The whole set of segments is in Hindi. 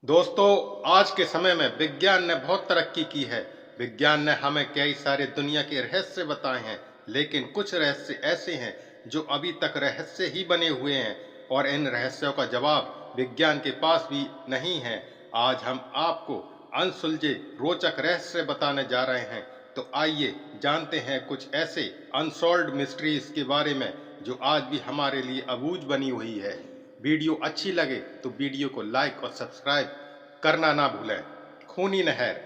दोस्तों, आज के समय में विज्ञान ने बहुत तरक्की की है। विज्ञान ने हमें कई सारे दुनिया के रहस्य बताए हैं, लेकिन कुछ रहस्य ऐसे हैं जो अभी तक रहस्य ही बने हुए हैं और इन रहस्यों का जवाब विज्ञान के पास भी नहीं है। आज हम आपको अनसुलझे रोचक रहस्य बताने जा रहे हैं। तो आइए जानते हैं कुछ ऐसे अनसॉल्व्ड मिस्ट्रीज के बारे में जो आज भी हमारे लिए अबूझ बनी हुई है। वीडियो अच्छी लगे तो वीडियो को लाइक और सब्सक्राइब करना ना भूलें। खूनी नहर।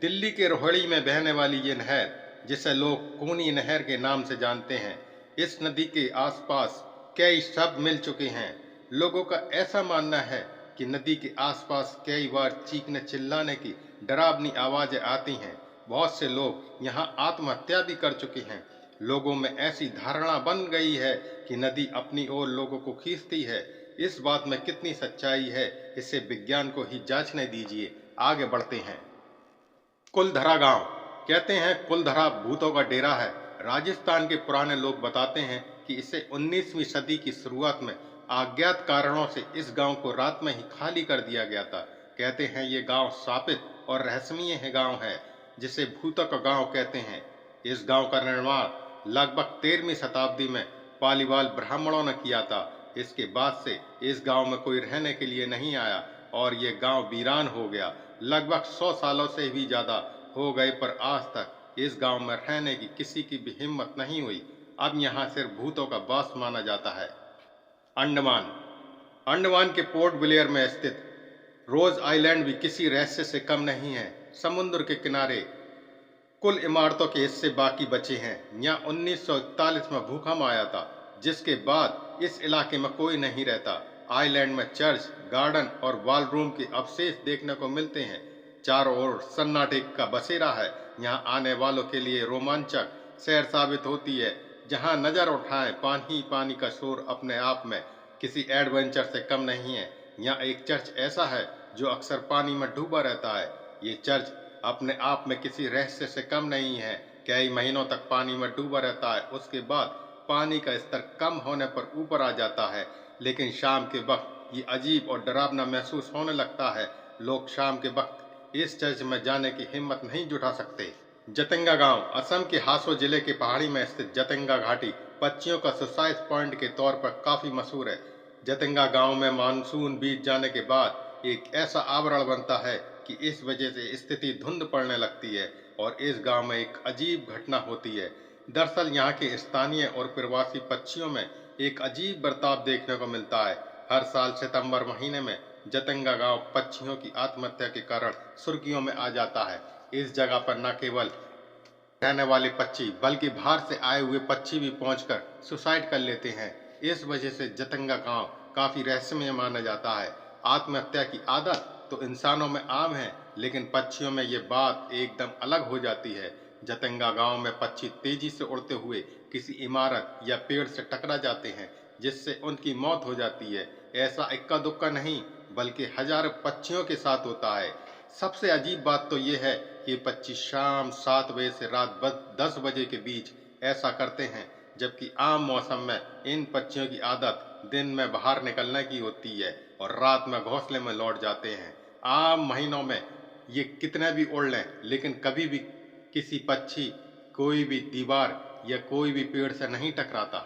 दिल्ली के रोहड़ी में बहने वाली ये नहर, जिसे लोग खूनी नहर के नाम से जानते हैं, इस नदी के आसपास कई शव मिल चुके हैं। लोगों का ऐसा मानना है कि नदी के आसपास कई बार चीखने चिल्लाने की डरावनी आवाजें आती हैं। बहुत से लोग यहाँ आत्महत्या भी कर चुके हैं। लोगों में ऐसी धारणा बन गई है कि नदी अपनी ओर लोगों को खींचती है। इस बात में कितनी सच्चाई है, इसे विज्ञान को ही जांचने दीजिए। आगे बढ़ते हैं। कुलधरा गांव। कहते हैं कुलधरा भूतों का डेरा है। राजस्थान के पुराने लोग बताते हैं कि इसे 19वीं सदी की शुरुआत में अज्ञात कारणों से इस गांव को रात में ही खाली कर दिया गया था। कहते हैं ये गांव शापित और रहस्यमय गांव है, जिसे भूतों का गांव कहते हैं। इस गांव का निर्माण लगभग 13वीं शताब्दी में पालीवाल ब्राह्मणों ने किया था। इसके बाद से इस गांव में कोई रहने के लिए नहीं आया और ये गांव वीरान हो गया। लगभग 100 सालों से भी ज्यादा हो गए, पर आज तक इस गांव में रहने की किसी की भी हिम्मत नहीं हुई। अब यहाँ सिर्फ भूतों का वास माना जाता है। अंडमान। अंडमान के पोर्ट ब्लेयर में स्थित रोज आइलैंड भी किसी रहस्य से कम नहीं है। समुद्र के किनारे कुल इमारतों के हिस्से बाकी बचे हैं। यहाँ 1941 में भूकंप आया था, जिसके बाद इस इलाके में कोई नहीं रहता। आइलैंड में चर्च, गार्डन और वॉलरूम के अवशेष देखने को मिलते हैं। चारों ओर सन्नाटे का बसेरा है। यहाँ आने वालों के लिए रोमांचक शहर साबित होती है। जहाँ नजर उठाएं, पानी पानी का शोर अपने आप में किसी एडवेंचर से कम नहीं है। यहाँ एक चर्च ऐसा है जो अक्सर पानी में डूबा रहता है। ये चर्च अपने आप में किसी रहस्य से कम नहीं है। कई महीनों तक पानी में डूबा रहता है, उसके बाद पानी का स्तर कम होने पर ऊपर आ जाता है। लेकिन शाम के वक्त ये अजीब और डरावना महसूस होने लगता है। लोग शाम के वक्त इस चर्च में जाने की हिम्मत नहीं जुटा सकते। जतिंगा गांव। असम के हासो जिले के पहाड़ी में स्थित जतिंगा घाटी पक्षियों का सुसाइड पॉइंट के तौर पर काफी मशहूर है। जतिंगा गांव में मानसून बीत जाने के बाद एक ऐसा आवरण बनता है कि इस वजह से स्थिति धुंध पड़ने लगती है और इस गांव में एक अजीब घटना होती है। दरअसल यहाँ के स्थानीय और प्रवासी पक्षियों में एक अजीब बर्ताव देखने को मिलता है। हर साल सितंबर महीने में जतिंगा गांव पक्षियों की आत्महत्या के कारण सुर्खियों में आ जाता है। इस जगह पर न केवल रहने वाले पक्षी बल्कि बाहर से आए हुए पक्षी भी पहुंचकर सुसाइड कर लेते हैं। इस वजह से जतिंगा गांव काफी रहस्यमय माना जाता है। आत्महत्या की आदत तो इंसानों में आम है, लेकिन पक्षियों में ये बात एकदम अलग हो जाती है। जतिंगा गांव में पक्षी तेजी से उड़ते हुए किसी इमारत या पेड़ से टकरा जाते हैं, जिससे उनकी मौत हो जाती है। ऐसा इक्का दुक्का नहीं, बल्कि हजारों पक्षियों के साथ होता है। सबसे अजीब बात तो ये है कि पक्षी शाम 7 बजे से रात 10 बजे के बीच ऐसा करते हैं, जबकि आम मौसम में इन पक्षियों की आदत दिन में बाहर निकलने की होती है और रात में घोंसले में लौट जाते हैं। आम महीनों में ये कितने भी उड़ लें, लेकिन कभी भी किसी पक्षी, कोई भी दीवार या कोई भी पेड़ से नहीं टकराता।